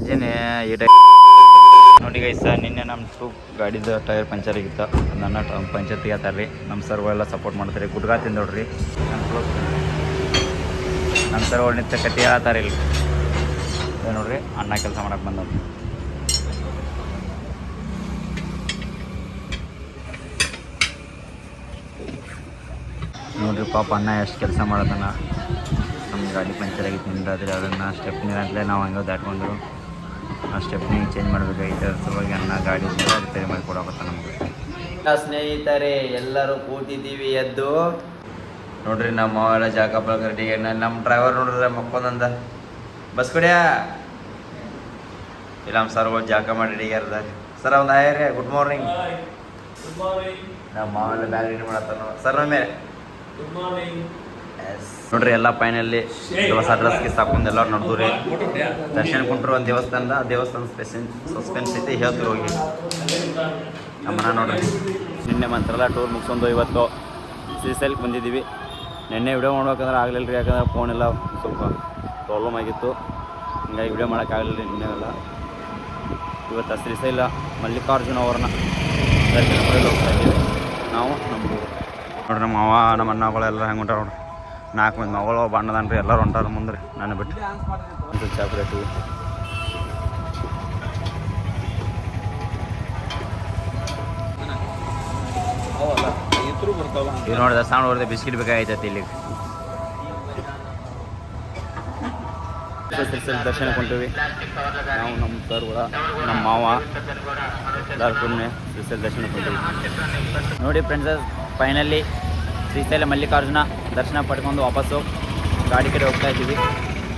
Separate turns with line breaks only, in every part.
Engine ಈಟ ನೋಡಿ guys, ನಿನ್ನೆ ನಮ್ಮ ಟ್ರೂಪ್ ಗಾಡಿದು ಟೈರ್ ಪಂಚರ್ ಆಗಿತ್ತು. ನನ್ನ ಪಂಚರ್ ತೆಗಿತಾರ್ರಿ. ನಮ್ಮ ಸರ್ಗಳೆಲ್ಲ ಸಪೋರ್ಟ್ ಮಾಡ್ತಾರೆ. ಗುಡ್ಗಾ ತಿಂದೋಡ್ರಿ. ನಮ್ಮ ಸರ್ಗಳು ನಿತ್ಯ ಕಟ್ಟಿ ಹೇಳ್ತಾರೆ ಇಲ್ಲಿ ನೋಡ್ರಿ. ಅಣ್ಣ ಕೆಲಸ ಮಾಡಕ್ಕೆ ಬಂದವ್ರು ನೋಡ್ರಿ. ಪಾಪ ಅಣ್ಣ ಎಷ್ಟು ಕೆಲಸ ಮಾಡೋದನ್ನ. ನಮ್ಮ ಗಾಡಿ ಪಂಚರ್ ಆಗಿತ್ತು ನಿಂದಾದ್ರೆ ಅದನ್ನು ಸ್ಟೆಪ್ನಿ ಅಂತಲೇ ನಾವು ಹಂಗೆ ದಾಟ್ಕೊಂಡ್ರು. ಆ ಸ್ಟೆಪ್ನಿ ಚೇಂಜ್ ಮಾಡಬೇಕಾಗಿತ್ತು. ಅದ್ರ ಸಲುವಾಗಿ ಅಣ್ಣ ಗಾಡಿ ರಿಪೇರಿ ಮಾಡಿ ಕೊಡೋಕತ್ತ ನಮಗೆ. ಸ್ನೇಹಿತರೆ ಎಲ್ಲರೂ ಕೂತಿದ್ದೀವಿ ಎದ್ದು ನೋಡ್ರಿ. ನಮ್ಮ ಮಾವೆಲ್ಲ ಜಾಕಪ್ಪ ರೆಡಿಗೆ. ನಮ್ಮ ಡ್ರೈವರ್ ನೋಡ್ರಿ ಮಕ್ಕೊಂದಂದ ಬಸ್ ಕಡೆಯಾ ಇಲ್ಲ. ನಮ್ಮ ಸರ್ಗಳು ಜಾಕ ಮಾಡಿ ರೆಡಿಗ್ಯಾರದ. ಸರ್ ಒಂದು ಆಯ್ರಿ ಗುಡ್ ಮಾರ್ನಿಂಗ್. ನಮ್ಮ ಮಾವೆಲ್ಲ ಬ್ಯಾಗ್ ರೆಡಿ ಮಾಡತ್ತಾರ ಸರ್. ಮೇಲೆ ನೋಡ್ರಿ ಎಲ್ಲ ಫೈನಲ್ಲಿ ಹೊಸ ಡ್ರೆಸ್ಗೆ ಸಾಕೊಂಡು ಎಲ್ಲರೂ ನೋಡಿದ್ರಿ. ದರ್ಶನ ಕುಂಟ್ರು ಒಂದು ದೇವಸ್ಥಾನ ಸಸ್ಪೆನ್ಸ್ ಐತಿ ಹೇಳ್ತಿರು ಹೋಗಿ ನಮ್ಮನ್ನ ನೋಡ್ರಿ. ನಿನ್ನೆ ಮಂತ್ರಲ್ಲ ಟೂರ್ ಮುಗಿಸ್ಕೊಂಡು ಇವತ್ತು ಶ್ರೀಶೈಲಕ್ಕೆ ಬಂದಿದ್ದೀವಿ. ನಿನ್ನೆ ವಿಡಿಯೋ ಮಾಡ್ಬೇಕಂದ್ರೆ ಆಗಲಿಲ್ಲ ರೀ, ಯಾಕಂದ್ರೆ ಫೋನ್ ಎಲ್ಲ ಸ್ವಲ್ಪ ಪ್ರಾಬ್ಲಮ್ ಆಗಿತ್ತು. ಹಿಂಗಾಗಿ ವಿಡಿಯೋ ಮಾಡೋಕ್ಕಾಗಲಿಲ್ಲ ರೀ ನಿನ್ನೆ ಎಲ್ಲ. ಇವತ್ತು ಶ್ರೀಶೈಲ ಮಲ್ಲಿಕಾರ್ಜುನ ಅವ್ರನ್ನ ದರ್ಶನ ಪಡೆಯಲು ಹೋಗ್ತಾ ಇದ್ದೀವಿ ನಾವು. ನಮ್ಮದು ನೋಡ್ರಿ ನಮ್ಮ ಮಾವ ನಮ್ಮ ಅಣ್ಣಗಳೆಲ್ಲ ಹೆಂಗೆ ಹೊಂಟಾರ ನೋಡ್ರಿ. 4 ಮಂದಿ ಮಗಳು ಬಣ್ಣದನ್ರಿ ಎಲ್ಲರೂ ಹೊಂಟಾರ ಮುಂದೆ ರೀ. ನಾನು ಬಿಟ್ಟು ಚಾಕ್ಲೇಟು ಈಗ ನೋಡಿದ ಸೌಂಡ್ ಹೊಡೆದ ಬಿಸ್ಕಿಟ್ ಬೇಕಾಗೈತೈತಿ ಇಲ್ಲಿಗೆ. ದರ್ಶನ ಕೊಂತೀವಿ ನಾವು. ನಮ್ಮ ಸರ್ಗಳ ನಮ್ಮ ಮಾವ ಎಲ್ಲರೂ ಶ್ರೀಶೈಲ ದರ್ಶನ ಕೊಂತೀವಿ ನೋಡಿ ಫ್ರೆಂಡ್ಸ್. ಫೈನಲಿ ಶ್ರೀಶೈಲ ಮಲ್ಲಿಕಾರ್ಜುನ ದರ್ಶನ ಪಡ್ಕೊಂಡು ವಾಪಸ್ಸು ಗಾಡಿ ಕಡೆ ಹೋಗ್ತಾ ಇದ್ದೀವಿ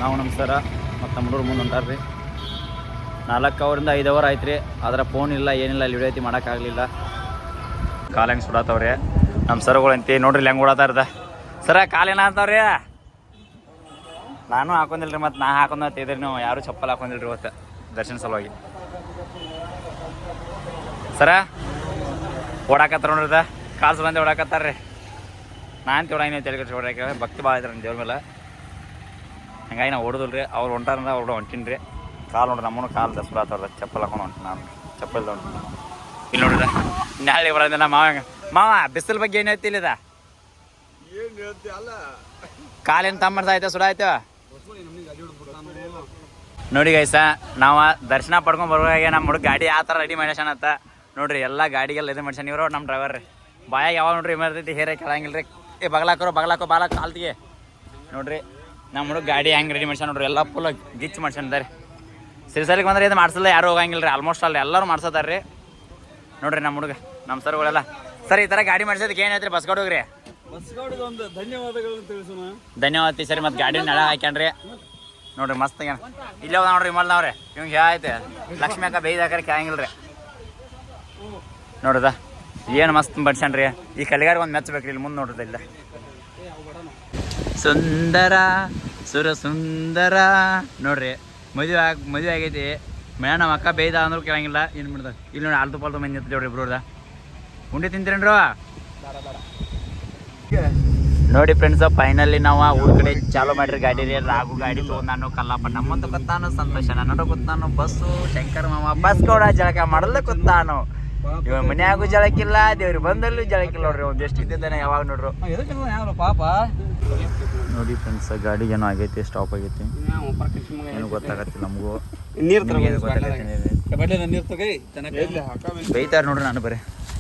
ನಾವು. ನಮ್ಮ ಸರ ಮತ್ತು ನಮ್ಮ ಹುಡುಗರು ಮುಂದೆ ಹೊಂಟಾರ್ರಿ. 4 ಅವರಿಂದ 5 ಅವರ್ ಆಯ್ತು ರೀ. ಅದರ ಫೋನ್ ಇಲ್ಲ ಏನಿಲ್ಲ, ಇಲ್ಲಿ ವಿಡಿಯೋ ಐತಿ ಮಾಡೋಕ್ಕಾಗಲಿಲ್ಲ. ಕಾಲು ಹೆಂಗೆ ಸುಡಾತವ್ರಿ ನಮ್ಮ ಸರ್ಗಳು ಅಂತೆ ನೋಡ್ರಿ ಹೆಂಗೆ ಓಡಾತಾ ಇರ್ದ. ಸರ ಕಾಲೇನ ಅಂತವ್ರಿ. ನಾನು ಹಾಕೊಂಡಿಲ್ಲ ರೀ, ಮತ್ತು ನಾ ಹಾಕೊಂಡ್ರಿ. ನೀವು ಯಾರೂ ಚಪ್ಪಲ್ ಹಾಕೊಂಡಿಲ್ಲ ರೀ ಇವತ್ತು ದರ್ಶನ ಸಲುವಾಗಿ. ಸರ ಓಡಾಕತ್ತಾರ ನೋಡ್ರಿದ, ಕಾಸು ಬಂದು ಓಡಾಕತ್ತಾರ ರೀ. ನಾನು ತೊಡಾಗಿನ ತೆಲುಗು ಓಡಾಕ ಭಕ್ತಿ ಭಾಳ ಐತ್ರಿ ದೇವ್ರ ಮೇಲೆ. ಹಂಗಾಗಿ ನಾವು ಓಡೋದಿಲ್ಲ ರೀ. ಅವ್ರು ಹೊಂಟಾರಂದ್ರೆ ಅವ್ರು ಹೊಂಟೀನಿ ರೀ. ಕಾಲು ನೋಡ್ರಿ ನಮ್ಮನ್ನು ಕಾಲು ದಸ್ಬಾತವ್ರ ಚಪ್ಪಲ್ ಹಾಕೊಂಡು ಹೊಂಟು. ನಾನು ಚಪ್ಪಲ್ ಹೊಂಟು ಇಲ್ಲಿ ನೋಡ್ರಿ. ನಾಳೆ ಬರೋದಿಲ್ಲ ಮಾವ ಬಿಸಿಲು ಬಗ್ಗೆ ಏನು ಹೇಳ್ತಿಲ್ಲದ ಕಾಲೇನು ತಮ್ಮ ಆಯ್ತಾ ಸುಡ ಆಯ್ತು ನೋಡಿ ಗೈಸ. ನಾವು ದರ್ಶನ ಪಡ್ಕೊಂಡು ಬರುವಾಗ ನಮ್ಮ ಹುಡುಗ ಗಾಡಿ ಆ ಥರ ರೆಡಿ ಮಾಡ್ಯಾನತ್ತ ನೋಡ್ರಿ. ಎಲ್ಲ ಗಾಡಿಗೆಲ್ಲ ಇದು ಮಾಡ್ಯಾನ. ಇವರು ನಮ್ಮ ಡ್ರೈವರ್ ರೀ. ಬಾಯಾಗ ಯಾವಾಗ ನೋಡ್ರಿ ಇಮರ್ತೈತಿ ಹೇರೇ ಕೇಳಂಗಿಲ್ಲ ರೀ. ಬಗಲಾಕೋ ಬಾಲ ಕಾಲ್ತಿಗೆ ನೋಡ್ರಿ. ನಮ್ಮ ಹುಡುಗ ಗಾಡಿ ಹೆಂಗೆ ರೆಡಿ ಮಾಡ್ಸ್ಯಾನ ನೋಡ್ರಿ. ಎಲ್ಲ ಫುಲ್ ಗಿಚ್ ಮಾಡ್ಸ್ಯಾನಿದ್ದಾರೆ. ಶ್ರೀಶೈಲಕ್ಕೆ ಬಂದ್ರೆ ಇದು ಮಾಡ್ಸಲ್ಲ ಯಾರು ಹೋಗಂಗಿಲ್ಲ ರೀ. ಆಲ್ಮೋಸ್ಟ್ ಅಲ್ಲಿ ಎಲ್ಲರೂ ಮಾಡ್ಸತ್ತಾರ ರೀ ನೋಡ್ರಿ. ನಮ್ಮ ಹುಡುಗ ನಮ್ಮ ಸರ್ಗಳೆಲ್ಲ ಸರ್ ಈ ಥರ ಗಾಡಿ ಮಾಡ್ಸೋದಕ್ಕೆ ಏನು ಹೇಳ್ತೀರಿ? ಬಸ್ ಗಾಡಿ ಹೋಗ್ರಿ. ಧನ್ಯವಾದ ಸರಿ. ಮತ್ತು ಗಾಡಿ ನೆಳ ಹಾಕ್ಯಾನ್ರಿ ನೋಡ್ರಿ ಮಸ್ತ್ ಆಗ್ಯಾನ. ಇಲ್ಲೇ ಹೋದ ನೋಡ್ರಿ ವಿಮಲ್ನವ್ರೆ. ಇವಂಗೆ ಐತೆ ಲಕ್ಷ್ಮಿ ಅಕ್ಕ ಬೇಯ್ದಾಕ್ರೆ ಕೇಳಂಗಿಲ್ಲ ರೀ ನೋಡ್ರದ. ಏನು ಮಸ್ತ್ ಬಡ್ಸ್ಯಾನ್ರಿ. ಈ ಕಲಿಗಾರಿಗೆ ಒಂದು ಮೆಚ್ಚಬೇಕ್ರಿ. ಇಲ್ಲಿ ಮುಂದೆ ನೋಡ್ರಿ ಇಲ್ಲ ಸುಂದರ ಸುಂದರ ನೋಡ್ರಿ. ಮದುವೆ ಆಗೈತಿ. ಮೇಡ ನಮ್ಮ ಅಕ್ಕ ಬೇಯ್ದ ಅಂದ್ರೂ ಕೇಳಂಗಿಲ್ಲ. ಏನು ಮಾಡ್ದ ಇಲ್ಲಿ ನೋಡಿ. ಆಲ್ತು ಪಾಲ್ತು ಮಂದಿ ನೋಡ್ರಿ ಇಬ್ರು ಉಂಡೆ ತಿಂತೀರೇನ್ರ ನೋಡಿ ಫ್ರೆಂಡ್ಸ್. ಫೈನಲಿ ನಾವು ಊರ ಕಡೆ ಚಾಲೂ ಮಾಡಿರಿ ಗಾಡಿ ರೀ. ರಾಗು ಗಾಡಿ ತೊಗೊಂಡು ನಾನು ಕಲ್ಲಪ್ಪ ನಮ್ಮಂತ ಗೊತ್ತಾನು. ಸಂತೋಷ ನನ್ನೋಡ ಗೊತ್ತಾನು. ಬಸ್ಸು ಶಂಕರ ಮಾವ ಬಸ್ ಕೂಡ ಜಳಕ ಮಾಡಲ್ಲ ಗೊತ್ತಾನು. ಇವ ಮನ್ಯಾಗೂ ಜಳಕಿಲ್ಲ, ದೇವ್ರಿಗೆ ಬಂದಲ್ಲೂ ಜಳಕಿಲ್ಲ ನೋಡ್ರಿ. ಒಂದು ಎಷ್ಟು ಇದ್ದಿದ್ದಾನೆ ಯಾವಾಗ ನೋಡ್ರು ಪಾಪ ನೋಡಿ ಫ್ರೆಂಡ್ಸ್. ಗಾಡಿಗೆ ಏನೋ ಆಗೈತಿ, ಸ್ಟಾಪ್ ಆಗೈತಿ. ಏನು ಗೊತ್ತಾಗತ್ತಿಲ್ಲ ನಮಗೂ. ಬೈತಾರ ನೋಡ್ರಿ. ನಾನು ಬರೀ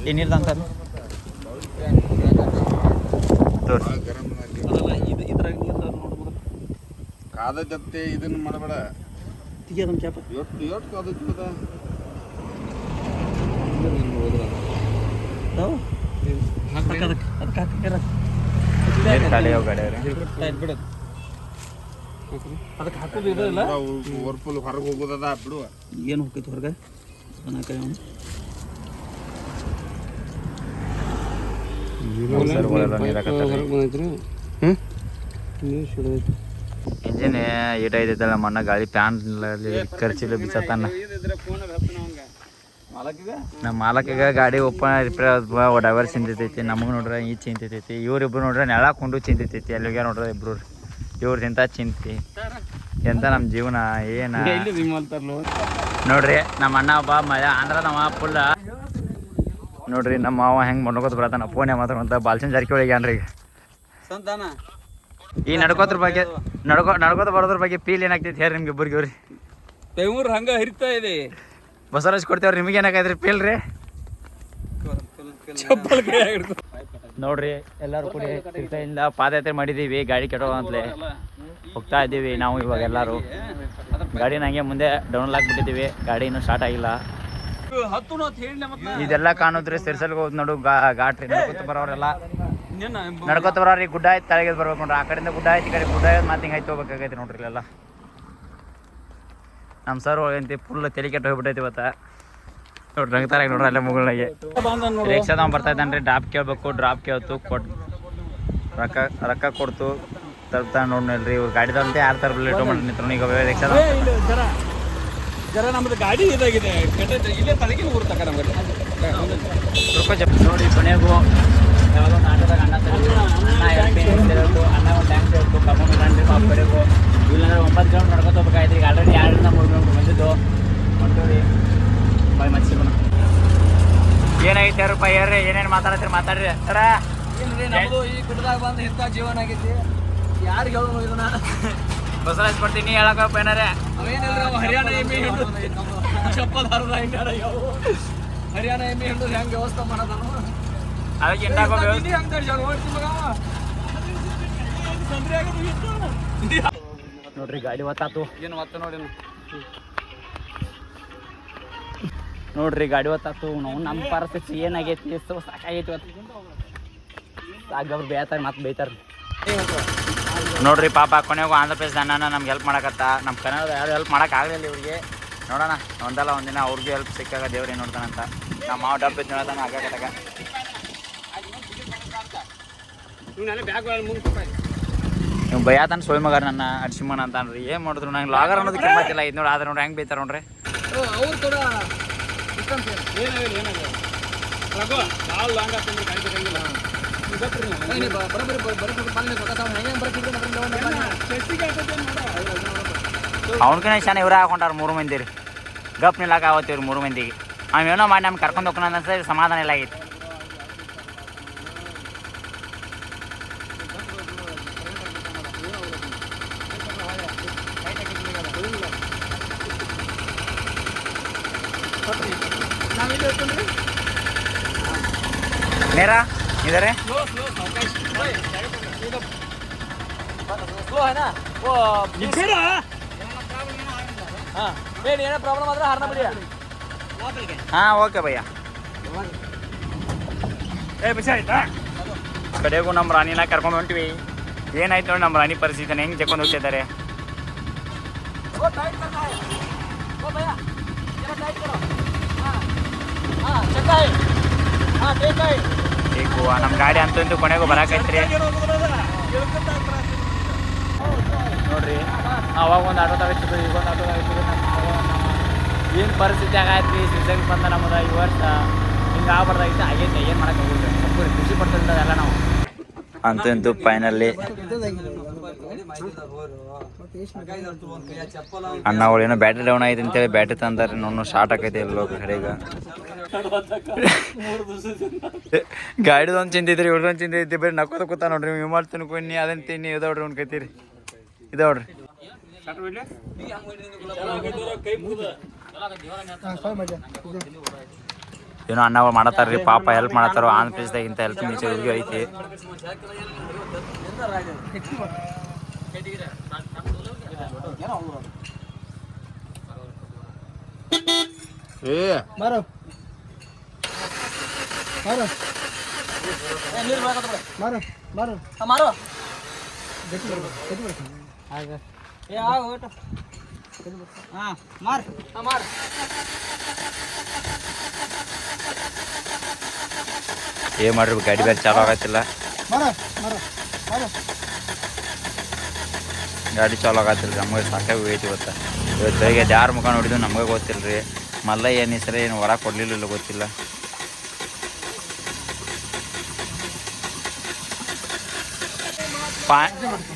ಈ ನೀರ್ದು ಅಂತ
ಕಾದತ್ತೆ ಇದನ್ನ ಮಾಡಬೇಡ. ಹೊರಗೆ ಹೋಗೋದ ಬಿಡು. ಏನು ಹೋಗ್ತೈತಿ ಹೊರಗೆ
ಇಂಜಿನ್ ಈಟ ಐತೈತಲ್ಲ ಮಣ್ಣ ಗಾಳಿ ಪ್ಯಾನ್ ಖರ್ಚಿಲ್ಲ ಬಿಚ್ಚತ್ತಾನ. ನಮ್ಮ ಮಾಲಕಿಗೆ ಗಾಡಿ ಓಪನ್ ರಿಪೇರ್ ಡ್ರೈವರ್ ಚಿಂತೈತಿ. ನಮಗೆ ನೋಡ್ರೆ ಈ ಚಿಂತೈತಿ. ಇವ್ರಿಬ್ರು ನೋಡ್ರೆ ನೆಳಾಕೊಂಡು ಚಿಂತೈತಿ. ಅಲ್ಲಿಗೆ ನೋಡ್ರೆ ಇಬ್ರು ಇವ್ರು ತಿಂತ ಚಿಂತಿ ಎಂತ ನಮ್ಮ ಜೀವನ ಏನ ನೋಡ್ರಿ ನಮ್ಮ ಅಣ್ಣ ಒಬ್ಬ ಆಂಧ್ರದವ ಫುಲ್ ನೋಡ್ರಿ ನಮ್ಮ ಮಾವ ಹೆಂಗೆ ಮಾಡ್ಕೋತ ಬರತ್ತಾನ ಫೋನ್ ಮಾತಾಡುವಂತ ಬಾಲ್ಚನ್ ಜಾರಕಿಹೊಳಿಗೆ ಏನ್ರಿ ಈ ನಡ್ಕೋದ್ರ ಬಗ್ಗೆ ನಡ್ಕೋತ ಬರೋದ್ರ ಬಗ್ಗೆ ಫೀಲ್ ಏನಾಗ್ತೈತಿ ಹೇಳ್ರಿ ನಿಮ್ಗೆ ಇಬ್ಬರಿಗೆ ರೀ
ಬೆಂಗಳೂರು ಹಂಗ ಹರಿತಾ ಇದೆ.
ಬಸವರಾಜ್ ಕೊಡ್ತೇವ್ರಿ ನಿಮಗೆ ಏನಾಗೈತ್ರಿ ಫೀಲ್ ರೀ ನೋಡ್ರಿ ಎಲ್ಲರೂ ಕೂಡಿ ತಿರ್ಸೆಯಿಂದ ಪಾದಯಾತ್ರೆ ಮಾಡಿದ್ದೀವಿ ಗಾಡಿ ಕೆಟ್ಟೋಗ ಅಂತಲೇ ಹೋಗ್ತಾ ಇದ್ದೀವಿ ನಾವು ಇವಾಗ ಎಲ್ಲರೂ ಗಾಡಿನ ಹಂಗೆ ಮುಂದೆ ಡೌನ್ ಹಾಕ್ಬಿಟ್ಟಿದ್ದೀವಿ ಗಾಡಿ ಇನ್ನೂ ಸ್ಟಾರ್ಟ್ ಆಗಿಲ್ಲ. ಇದೆಲ್ಲ ಕಾಣುದ್ರಿ ಸಿರ್ಸಲ್ಗೆ ಹೋದ್ ನೋಡು ಘಾಟ್ರಿ ನಡ್ಕೊತ ಬರೋರೆಲ್ಲ ನಡ್ಕೊತ ಬರೋರಿ ಗುಡ್ಡ ಆಯ್ತು ತಲೆಗೆ ಬರ್ಬೇಕು ನೋಡ್ರಿ ಆ ಕಡೆಯಿಂದ ಗುಡ್ಡ ಆಯ್ತು ಈ ಕಡೆ ಗುಡ್ಡ ಆಯ್ತು ಮತ್ತೆ ಹಿಂಗೆ ಆಯ್ತು ಹೋಗ್ಬೇಕಾಗೈತಿ ನೋಡ್ರಿ ಇಲ್ಲೆಲ್ಲ ನಮ್ಮ ಸರ್ ಎಂತ ಫುಲ್ ತಲೆ ಕೆಟ್ಟು ಹೋಗ್ಬಿಟ್ಟೈತಿ ಇವತ್ತ ನೋಡ್ರಿ ರಂಗ್ತಾರ ನೋಡ್ರಿ ಅಲ್ಲೇ ಮುಗಳಾಗೆ ರಿಕ್ಷಾದವ ಬರ್ತಾ ಇದ್ದಾನ್ರಿ ಡ್ರಾಪ್ ಕೇಳ್ಬೇಕು ಡ್ರಾಪ್ ಕೇಳ್ತು ರೊಕ್ಕ ಕೊಡ್ತು ತರ್ತಾ ನೋಡ್ರಿ ಇವ್ರು ಗಾಡಿದಂತೆ ಯಾರು ತರಲಿಲ್ಲ ಟೊಮೆಟೊ ನಿಂತ್ರು ಈಗ ರಿಕ್ಷಾದ
ಜರ ನಮ್ದು ಗಾಡಿ ಇದಾಗಿದೆ ಇಲ್ಲೇ ತಲೆಗೆ ಊರು ತಕ ನಮ್ಗೆ
ನೋಡಿ ಕೊನೆಗೂ ಯಾವುದೋ ಒಂದು ಆಟೋದಾಗ ಅಣ್ಣ ತರಬೇಕು ಅಣ್ಣ ಒಂದು ಟ್ಯಾಂಕ್ ಹೇಳ್ತು ಕರ್ಕೊಂಡು ಬಂದ್ರಿ ಪಾಪ ಕಡೆಗೂ ಇಲ್ಲಾಂದ್ರೆ 9 ಕಿಲೋಮೀಟರ್ ನಡ್ಕೊತ ಹೋಗ್ಬೇಕಾಯ್ತು ಈಗ ಆಲ್ರೆಡಿ 2 3 ಕಿಲೋಮೀಟರ್ ಬಂದಿದ್ದು ಹೊಂಟೋರಿ ಬಾಯ್ ಮಚ್ಚಿಗೋಣ ಏನಾಗೈತೆ ರೂಪಾಯಿ ಹೇಳ್ರಿ ಏನೇನು ಮಾತಾಡ್ತೀರಿ ಮಾತಾಡ್ರಿ ಸರ
ಏನ್ರಿ ನಮ್ದು ಈ ಗುಡ್ಡದಾಗ ಬಂದು ಇಂಥ ಜೀವನ ಆಗೈತಿ ಯಾರಿಗೆ ಹೇಳೋದು ಇದನ್ನ
ಬಸವರಾಜ್ ಕೊಡ್ತೀನಿ ಹೇಳಕಪ್ಪ ಏನಾರೆ
ಅವೇನಿಲ್ರಿ ಅವ ಹರಿಯಾಣ ಎಮ್ಮೆ ಹಿಂಡು ಚಪ್ಪಲ್ ಹರಿದ ಹಿಂಗಾರ ಯಾವ ಹರಿಯಾಣ ಎಮ್ಮೆ ಹಿಂಡು ಹೆಂಗೆ ವ್ಯವಸ್ಥೆ ಮಾಡೋದನು
ಅದಕ್ಕೆ ಎಂಟಾಗೋ
ಹೆಂಗೆ ಓಡ್ತಿ ಮಗ
ನೋಡ್ರಿ ಗಾಡಿ ಒತ್ತಾತು
ಏನು ಒತ್ತ ನೋಡಿ
ನೋಡ್ರಿ ಗಾಡಿ ಒತ್ತಾತು ನಾವು ನಮ್ಮ ಪರಿಸ್ಥಿತಿ ಏನಾಗೈತಿ ಸಾಕಾಗೈತಿ ಇವತ್ತು ಸಾಗವ್ರು ಬೇಯ್ತಾರೆ ಮತ್ತೆ ಬೈತಾರೆ ನೋಡ್ರಿ ಪಾಪ ಕೊನೆಗೂ ಆಂಧ್ರ ಪ್ರದೇಶ ಅಣ್ಣ ನಮ್ಗೆ ಹೆಲ್ಪ್ ಮಾಡಕತ್ತ ನಮ್ಮ ಕನ್ನಡದ ಯಾರು ಹೆಲ್ಪ್ ಮಾಡೋಕ್ಕಾಗಲಿಲ್ಲ ಇವ್ರಿಗೆ ನೋಡೋಣ ಒಂದಲ್ಲ ಒಂದಿನ ಅವ್ರಿಗೂ ಹೆಲ್ಪ್ ಸಿಕ್ಕಾಗ ದೇವ್ರು ಏನು ನೋಡ್ತಾನಂತ ನಮ್ಮ ಮಾವ ಡಬ್ಬ ಇದ್ದು ನೋಡ್ತಾನೆ ಆಗಾಗ ನೀವು ಬೈಯಾತಾನ ಸೋಯ್ ಮಗಾರ ನನ್ನ ಅಡ್ಸಿಮಣ್ಣ ಅಂತಾನ್ರಿ ಏನು ಮಾಡಿದ್ರು ನಂಗೆ ಲಾಗರ್ ಅನ್ನೋದು ಕಿಮ್ಮತ್ತಿಲ್ಲ ಇದು ನೋಡಿ ಆದ್ರೆ ನೋಡಿ ಹೆಂಗೆ ಬೈತಾರೆ ನೋಡ್ರಿ
ಅವ್ರು ಕೂಡ ಏನಾಗಿಲ್ಲ ಭಾಳ ಲಾಂಗ್ ಆಗ್ತಂದ್ರೆ ಗಾಡಿ ತಗೊಂಡಿಲ್ಲ
ಅವ್ನಕಿನ ಚೆನ್ನಾಗಿ ಇವ್ರ ಹಾಕೊಂಡಾರ 3 ಮಂದಿ ರೀ ಗಪ್ ನಿಲ್ಲಾಕ ಆವತ್ತಿವ್ರಿ 3 ಮಂದಿಗೆ ಅವೇನೋ ಮಾಡಿ ನಮ್ಗೆ ಕರ್ಕೊಂಡು ಹೋಗೋಣ ಅನ್ಸ ಸಮಾಧಾನ ಇಲ್ಲ ಆಗೈತಿ मेरा इधर है
स्लो है ना वो हाँ मेन ಏನೇ ಪ್ರಾಬ್ಲಮ್ ಆದ್ರೆ ಹಾರ್ನ ಬಿಡಿ
हाँ ओके भैया ಕಡೆಗೂ ನಮ್ಮ ರಾಣಿನ ಕರ್ಕೊಂಡು ಹೊಂಟಿವಿ ಏನಾಯ್ತು ನೋಡಿ ನಮ್ಮ ರಾಣಿ ಪರಿಸ್ಥಿತಿನ ಹೆಂಗೆ ಚೆಕ್ಕೊಂಡು ಹೋಗ್ತಿದ್ದಾರೆ ಬೇಕು ನಮ್ಮ ಗಾಡಿ ಅಂತೂ ಕೊನೆಗೂ ಬರಾಕೈತ್ರಿ ನೋಡ್ರಿ ಅವಾಗ ಒಂದು ಆಟೋ ತಗೋತಿದ್ರು ಈಗ ಒಂದು ಆಟೋ ತಗೋತಿದ್ರು ಏನು ಪರಿಸ್ಥಿತಿ ಆಗೈತ್ರಿ ಸಿಸರ್ಗೆ ಬಂದ ನಮ್ಮದ ಈ ವರ್ಷ ಹಿಂಗೆ ಆಗ್ಬಾರ್ದಾಗಿತ್ತು ಆಗೈತೆ ಏನು ಮಾಡಕ್ಕೆ ಹೋಗ್ರಿ ಖುಷಿ ಪಡ್ತಿದ್ದ ಎಲ್ಲ ನಾವು ಅಂತೂ ಫೈನಲ್ಲಿ ಅಣ್ಣ ಅವಳು ಏನೋ ಬ್ಯಾಟ್ರಿ ಡೌನ್ ಆಯ್ತು ಅಂತೇಳಿ ಬ್ಯಾಟ್ರಿ ತಂದಾರೆ ನೋಡು ಶಾರ್ಟ್ ಆಕೈತೆ ಎಲ್ಲೋ ಕಡೆಗೆ ಗಾಡಿದೊಂದು ಚಿಂತಿದ್ರಿ ಇವ್ರದೊಂದು ಚಿಂತೆ ಬರೀ ನಕ್ಕೋತ ಕೂತ ನೋಡ್ರಿ ನೀವು ಮಾಡ್ತೀನಿ ಕೊನ್ನಿ ಅದನ್ನ ತಿನ್ನಿ ಇದಾವ್ರಿ ಒಂದು ಕೈತೀರಿ ಇದಾವ್ರಿ ಏನೋ ಅಣ್ಣ ಮಾಡತ್ತಾರ್ರಿ ಪಾಪ ಹೆಲ್ಪ್ ಮಾಡತ್ತಾರ ಆಂಧ್ರ ಪ್ರದೇಶದಾಗಿಂತ ಹೆಲ್ಪ್ ಮಿಚ್ ಐತಿ
ಮಾರೋ ಮಾರೋ ಮಾರೋ ಮಾರೋ
ಮಾರೋ ಹಾಂ ಮಾರ್ ಮಾರ್
ಏನ್ ಮಾಡ್ರಿ ಗಾಡಿ ಬೇರೆ ಚಾಲು ಆಗತ್ತಿಲ್ಲ ಗಾಡಿ ಚಾಲು ಆಗತ್ತಿಲ್ಲ ನಮಗೆ ಸಾಕಾಗಿ ಹೋಗೈತಿ ಇವತ್ತು ಬೆಳಿಗ್ಗೆ ಯಾರ ಮುಖ ನೋಡಿದ್ವಿ ನಮಗೆ ಗೊತ್ತಿಲ್ಲ ರೀ ಮಲ್ಲ ಏನು ಹೆಸರು ಏನು ಹೊರ ಕೊಡ್ಲಿಲ್ಲ ಗೊತ್ತಿಲ್ಲ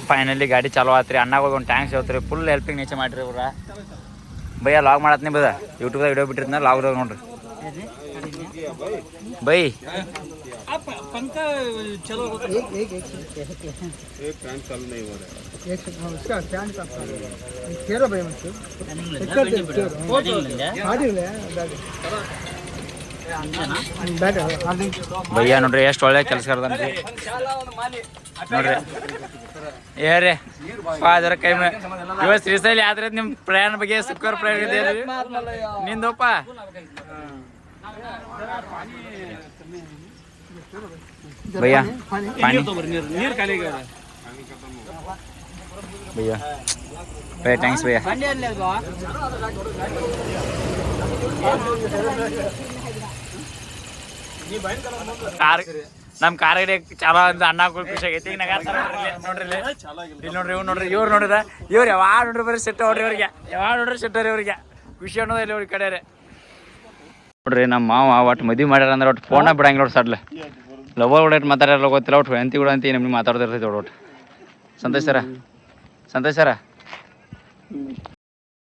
ಫೈನಲಿ ಗಾಡಿ ಚಾಲೂ ಆತ್ರಿ. ಅಣ್ಣಾಗ ಒಂದು ಟ್ಯಾಂಕ್ಸ್ ಹೇಳ್ತೀರಿ, ಫುಲ್ ಹೆಲ್ಪಿಂಗ್ ನೇಚರ್ ಮಾಡಿರಿ ಇವ್ರ. ಭಯ್ಯ ಲಾಗ್ ಮಾಡತ್ನಿ ಬದ ಯೂಟ್ಯೂಬ್ದಾಗ ವಿಡಿಯೋ ಬಿಟ್ಟಿರ್ತಾನೆ, ಲಾಗ್ದಾಗ ನೋಡ್ರಿ ಬೈ.
पंखा चलो
एक फैन चल नहीं हो रहा
एक उसका फैन का तेरा भाई मुझे
ಭಯ್ಯ ನೋಡ್ರಿ ಎಷ್ಟು ಒಳ್ಳೆ ಕೆಲಸ ಕರ್ದನ್ರಿ ನೋಡ್ರಿ. ಏ ಅದರ ಕೈ ಇವತ್ತು ಶ್ರೀಶೈಲ ಯಾತ್ರೆ ನಿಮ್ಮ ಪ್ರಯಾಣ ಬಗ್ಗೆ ಸುಖಕರ ಪ್ರಯಾಣ ಇದೆ ನಿಂದಪ್ಪ. भैया पानी
नीर खाली गया
भैया भैया थैंक्स भैया. कार ನಮ್ಮ ಕಾರ್ ಗಾಡಿ ಚಾಲೋ ಅಂತ ಅಣ್ಣಗಳು ಖುಷಿ ಆಗೈತಿ. ಈಗ ನಗಾಡ್ತಾರ ನೋಡ್ರಿ ಇಲ್ಲಿ ನೋಡ್ರಿ ಇವ್ರು ನೋಡ್ರಿ ಇವ್ರು ನೋಡಿದ್ರ ಇವ್ರು ಯಾವಾಗ ನೋಡ್ರಿ ಬರೀ ಸೆಟ್ ಅವ್ರಿ ಇವ್ರಿಗೆ ಯಾವಾಗ ನೋಡ್ರಿ ಸೆಟ್ ಅವ್ರಿ ಇವ್ರಿಗೆ ಖುಷಿ ಅನ್ನೋದು ಇಲ್ಲಿ ಅವ್ರ ಕಡೆ ನೋಡ್ರಿ. ನಮ್ಮ ಮಾವ ಒಟ್ಟು ಮದುವೆ ಮಾಡ್ಯಾರ ಅಂದ್ರೆ ಒಟ್ಟು ಫೋನ ಬಿಡಂಗಿಲ್ಲ ನೋಡ್ರಿ ಸಡ್ಲ ಲವರ್ ಒಟ್ಟು ಮಾತಾಡಲ್ಲ ಗೊತ್ತಿಲ್ಲ ಒಟ್ಟು ಹೆಂತಿ ಕೂಡ ಅಂತ ನಮ್ಗೆ ಮಾತಾಡ್ತಿರ್ತೈತೆ ಒಟ್ಟು. ಸಂತೋಷ್ ಸರ